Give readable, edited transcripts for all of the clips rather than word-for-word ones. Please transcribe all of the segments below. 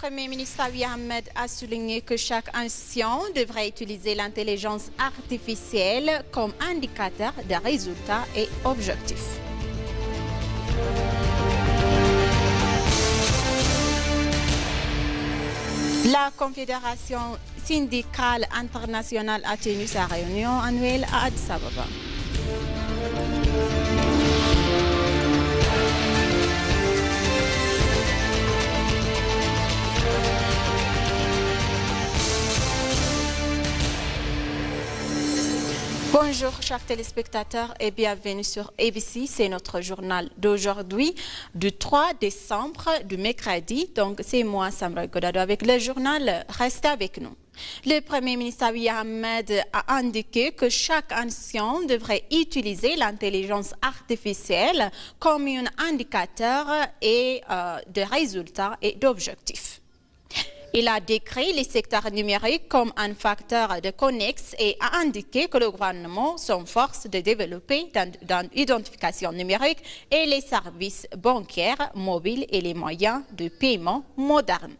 Premier ministre Abiy Ahmed a souligné que chaque nation devrait utiliser l'intelligence artificielle comme indicateur de résultats et objectifs. La Confédération syndicale internationale a tenu sa réunion annuelle à Addis Ababa. Bonjour chers téléspectateurs et bienvenue sur ABC, c'est notre journal d'aujourd'hui du 3 décembre du mercredi. Donc c'est moi Samra Godado avec le journal, restez avec nous. Le Premier ministre Abiy Ahmed a indiqué que chaque nation devrait utiliser l'intelligence artificielle comme un indicateur de résultats et d'objectifs. Il a décrit les secteurs numériques comme un facteur de connexe et a indiqué que le gouvernement s'efforce de développer l'identification numérique et les services bancaires, mobiles et les moyens de paiement modernes.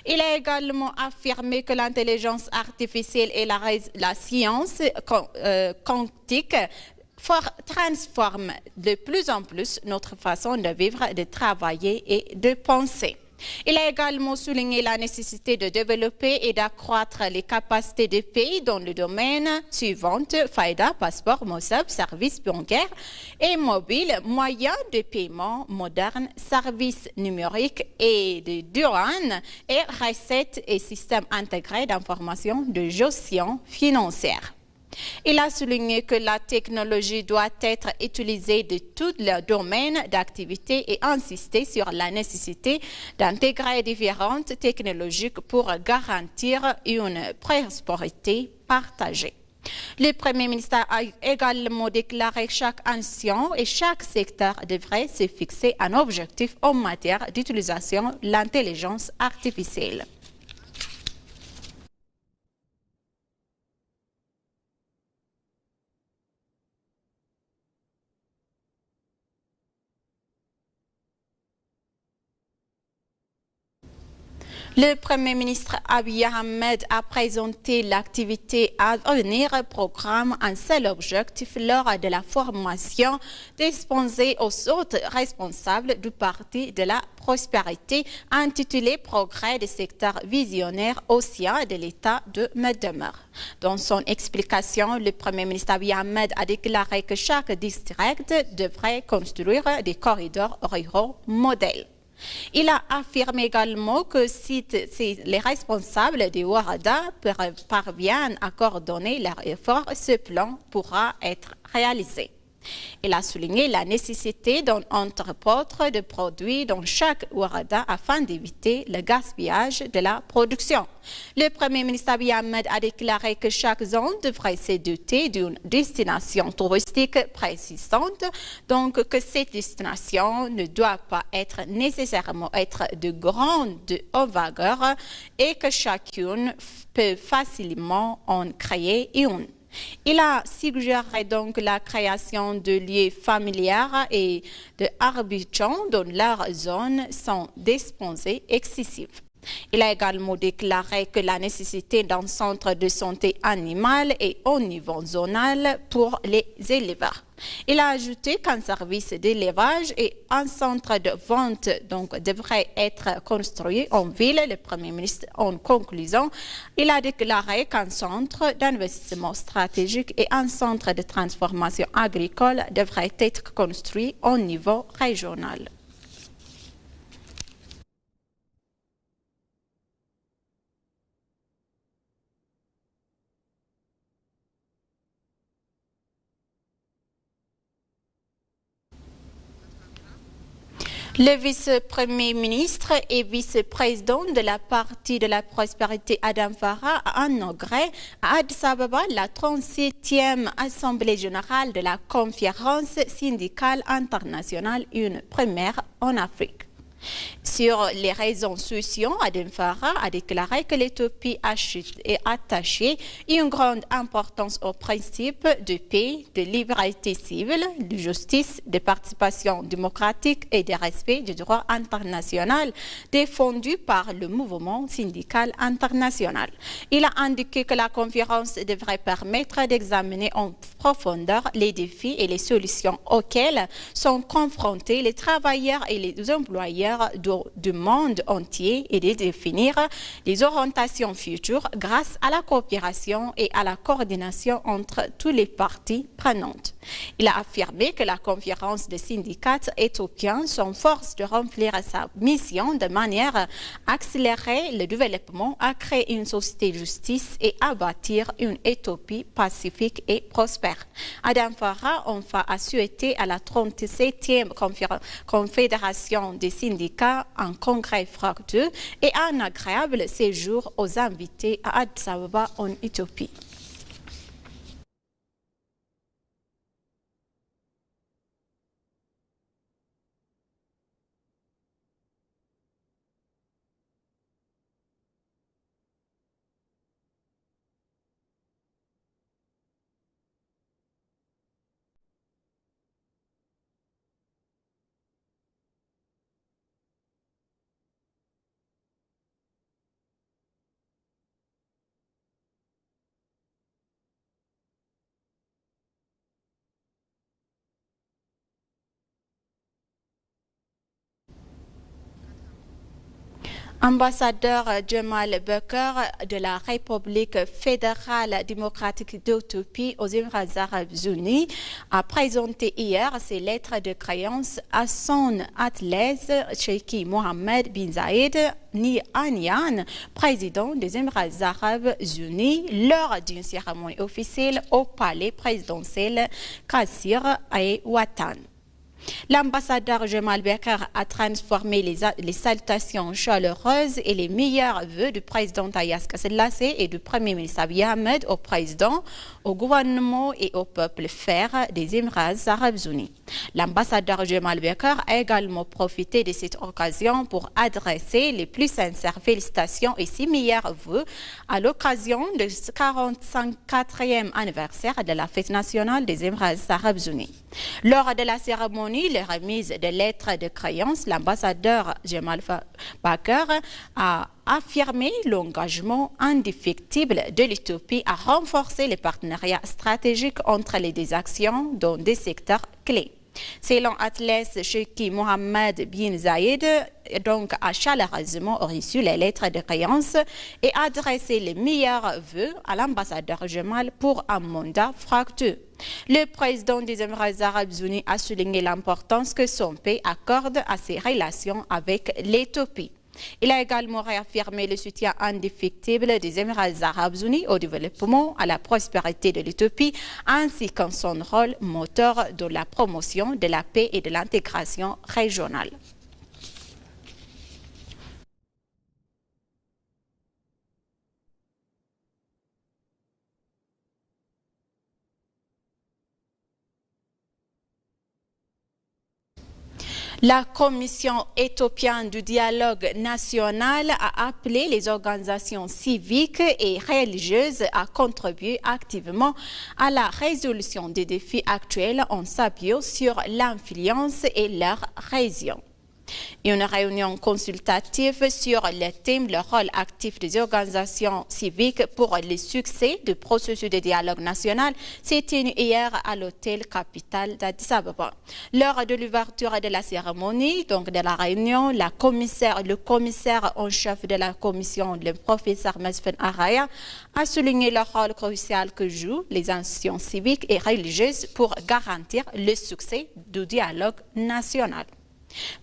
Il a également affirmé que l'intelligence artificielle et la science quantique transforment de plus en plus notre façon de vivre, de travailler et de penser. Il a également souligné la nécessité de développer et d'accroître les capacités des pays dans le domaine suivant FAIDA, passeport, MOSAP, services bancaires et mobiles, moyens de paiement modernes, services numériques et de douane et recettes et systèmes intégrés d'information de gestion financière. Il a souligné que la technologie doit être utilisée de tous les domaines d'activité et insisté sur la nécessité d'intégrer différentes technologies pour garantir une prospérité partagée. Le Premier ministre a également déclaré que chaque nation et chaque secteur devrait se fixer un objectif en matière d'utilisation de l'intelligence artificielle. Le Premier ministre Abiy Ahmed a présenté l'activité à venir programme un seul objectif lors de la formation dispensée aux autres responsables du Parti de la prospérité intitulé Progrès des secteurs visionnaires au sein de l'État de demeure. Dans son explication, le Premier ministre Abiy Ahmed a déclaré que chaque district devrait construire des corridors ruraux modèles. Il a affirmé également que si les responsables des Warada parviennent à coordonner leurs efforts, ce plan pourra être réalisé. Il a souligné la nécessité d'un entrepôt de produits dans chaque Warada afin d'éviter le gaspillage de la production. Le Premier ministre Abiy Ahmed a déclaré que chaque zone devrait se doter d'une destination touristique précisante, donc que cette destination ne doit pas être nécessairement de grande envergure et que chacune peut facilement en créer une. Il a suggéré donc la création de lieux familiers et d'arbitants dans leur zone sans dépenses excessives. Il a également déclaré que la nécessité d'un centre de santé animale est au niveau zonal pour les éleveurs. Il a ajouté qu'un service d'élevage et un centre de vente devraient être construits en ville. Le Premier ministre, en conclusion, il a déclaré qu'un centre d'investissement stratégique et un centre de transformation agricole devraient être construits au niveau régional. Le vice-premier ministre et vice-président de la Parti de la prospérité Adam Farah a inauguré à Addis Ababa la 37e Assemblée générale de la Conférence syndicale internationale, une première en Afrique. Sur les réseaux sociaux, Adem Farah a déclaré que l'Éthiopie est attachée une grande importance aux principes de paix, de liberté civile, de justice, de participation démocratique et de respect du droit international défendu par le mouvement syndical international. Il a indiqué que la conférence devrait permettre d'examiner en profondeur les défis et les solutions auxquels sont confrontés les travailleurs et les employeurs du monde entier et de définir les orientations futures grâce à la coopération et à la coordination entre toutes les parties prenantes. Il a affirmé que la conférence des syndicats éthiopiens s'efforce de remplir sa mission de manière à accélérer le développement, à créer une société de justice et à bâtir une Éthiopie pacifique et prospère. Adem Farah enfin a souhaité à la 37e Confédération des syndicats un congrès fructueux et un agréable séjour aux invités à Addis Ababa en Éthiopie. Ambassadeur Jamal Beker de la République fédérale démocratique d'Éthiopie aux Émirats arabes unis a présenté hier ses lettres de créance à son Altesse Cheikh Mohammed bin Zayed Al Nahyan, président des Émirats arabes unis, lors d'une cérémonie officielle au palais présidentiel Qasr et Watan. L'ambassadeur Jamal Beker a transformé les salutations chaleureuses et les meilleurs vœux du président Haïle Selassie et du premier ministre Abiy Ahmed au président, au gouvernement et au peuple frère des Émirats arabes unis. L'ambassadeur Jamal Beker a également profité de cette occasion pour adresser les plus sincères félicitations et ses meilleurs vœux à l'occasion du 45e anniversaire de la fête nationale des Émirats arabes unis. Lors de la cérémonie de remise des lettres de créance, l'ambassadeur Jamal Beker a affirmé l'engagement indéfectible de l'Éthiopie à renforcer les partenariats stratégiques entre les deux actions dans des secteurs clés. Selon Altesse Cheikh Mohammed bin Zayed, donc a chaleureusement reçu les lettres de créance et adressé les meilleurs vœux à l'ambassadeur Jamal pour un mandat fructueux. Le président des Émirats arabes unis a souligné l'importance que son pays accorde à ses relations avec l'Éthiopie. Il a également réaffirmé le soutien indéfectible des Émirats arabes unis au développement, à la prospérité de l'Éthiopie, ainsi qu'en son rôle moteur de la promotion de la paix et de l'intégration régionale. La Commission éthiopienne du dialogue national a appelé les organisations civiques et religieuses à contribuer activement à la résolution des défis actuels en s'appuyant sur l'influence et leur région. Une réunion consultative sur le thème le rôle actif des organisations civiques pour le succès du processus de dialogue national s'est tenue hier à l'hôtel capitale d'Addis Ababa. Lors de l'ouverture de la cérémonie, donc de la réunion, le commissaire en chef de la commission, le professeur Mesfen Araya, a souligné le rôle crucial que jouent les institutions civiques et religieuses pour garantir le succès du dialogue national.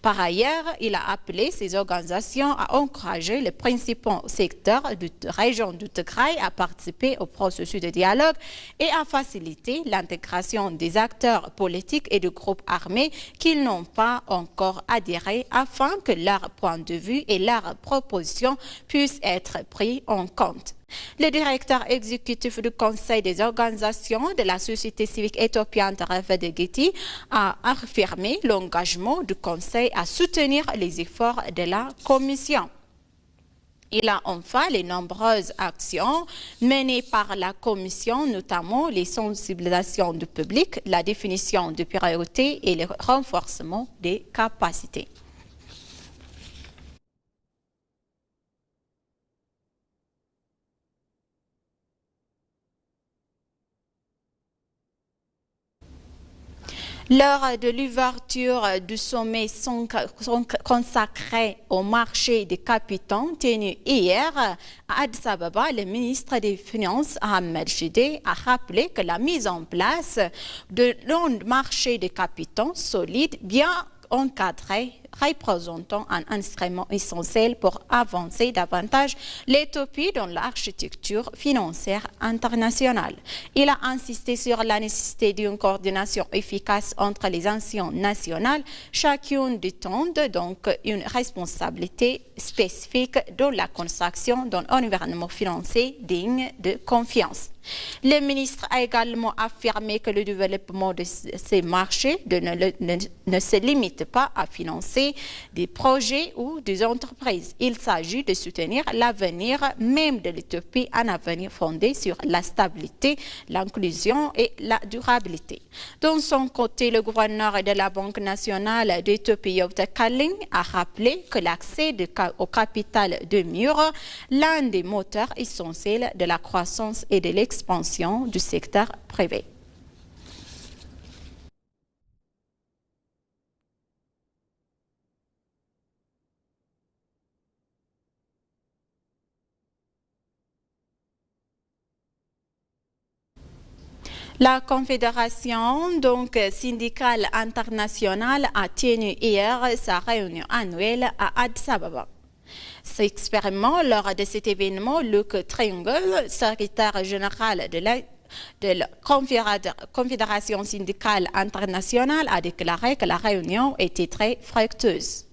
Par ailleurs, il a appelé ces organisations à encourager les principaux secteurs de la région du Tigray à participer au processus de dialogue et à faciliter l'intégration des acteurs politiques et de groupes armés qui n'ont pas encore adhéré afin que leur point de vue et leurs propositions puissent être pris en compte. Le directeur exécutif du Conseil des organisations de la société civique éthiopienne, Rafed Geti, a affirmé l'engagement du Conseil à soutenir les efforts de la Commission. Il a enfin les nombreuses actions menées par la Commission, notamment les sensibilisations du public, la définition de priorités et le renforcement des capacités. Lors de l'ouverture du sommet consacré au marché des capitaux tenu hier à Addis Ababa, le ministre des Finances, Ahmed Shide, a rappelé que la mise en place de l'un marché des capitaux solide, bien encadré, représentant un instrument essentiel pour avancer davantage l'Éthiopie dans l'architecture financière internationale. Il a insisté sur la nécessité d'une coordination efficace entre les institutions nationales, chacune détient donc une responsabilité spécifique dans la construction d'un environnement financier digne de confiance. Le ministre a également affirmé que le développement de ces marchés ne se limite pas à financer des projets ou des entreprises. Il s'agit de soutenir l'avenir même de l'Éthiopie, un avenir fondé sur la stabilité, l'inclusion et la durabilité. De son côté, le gouverneur de la Banque nationale d'Éthiopie, Yokta Kalin, a rappelé que l'accès au capital demeure l'un des moteurs essentiels de la croissance et de l'expansion du secteur privé. La Confédération syndicale internationale a tenu hier sa réunion annuelle à Addis Ababa. S'exprimant lors de cet événement, Luc Triangle, secrétaire général de la Confédération syndicale internationale, a déclaré que la réunion était très fructueuse.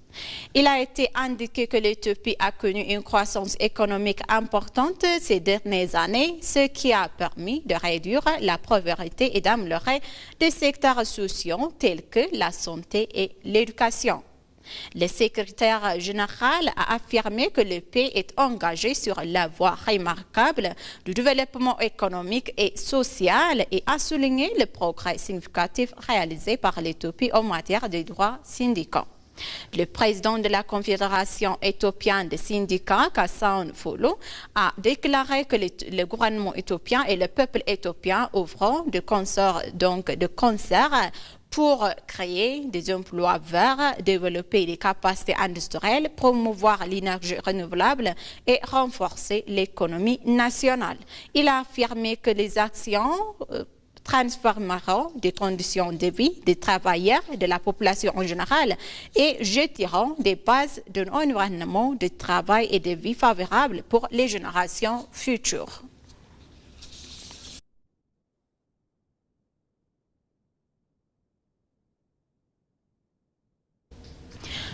Il a été indiqué que l'Éthiopie a connu une croissance économique importante ces dernières années, ce qui a permis de réduire la pauvreté et d'améliorer des secteurs sociaux tels que la santé et l'éducation. Le secrétaire général a affirmé que le pays est engagé sur la voie remarquable du développement économique et social et a souligné le progrès significatif réalisé par l'Éthiopie en matière de droits syndicaux. Le président de la Confédération éthiopienne des syndicats, Kassaon Folo, a déclaré que le gouvernement éthiopien et le peuple éthiopien œuvrent de concert pour créer des emplois verts, développer des capacités industrielles, promouvoir l'énergie renouvelable et renforcer l'économie nationale. Il a affirmé que les actions transformeront des conditions de vie des travailleurs et de la population en général et jeteront des bases d'un environnement de travail et de vie favorable pour les générations futures.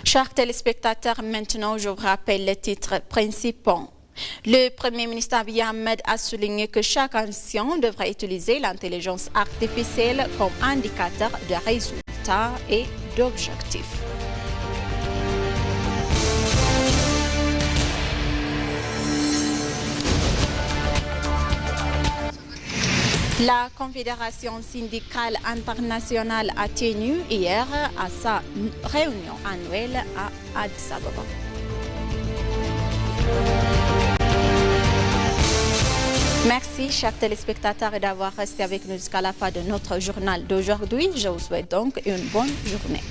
Chers téléspectateurs, maintenant je vous rappelle les titres principaux. Le Premier ministre Abiy Ahmed a souligné que chaque nation devrait utiliser l'intelligence artificielle comme indicateur de résultats et d'objectifs. La Confédération syndicale internationale a tenu hier à sa réunion annuelle à Addis Ababa. Merci, chers téléspectateurs, d'avoir resté avec nous jusqu'à la fin de notre journal d'aujourd'hui. Je vous souhaite donc une bonne journée.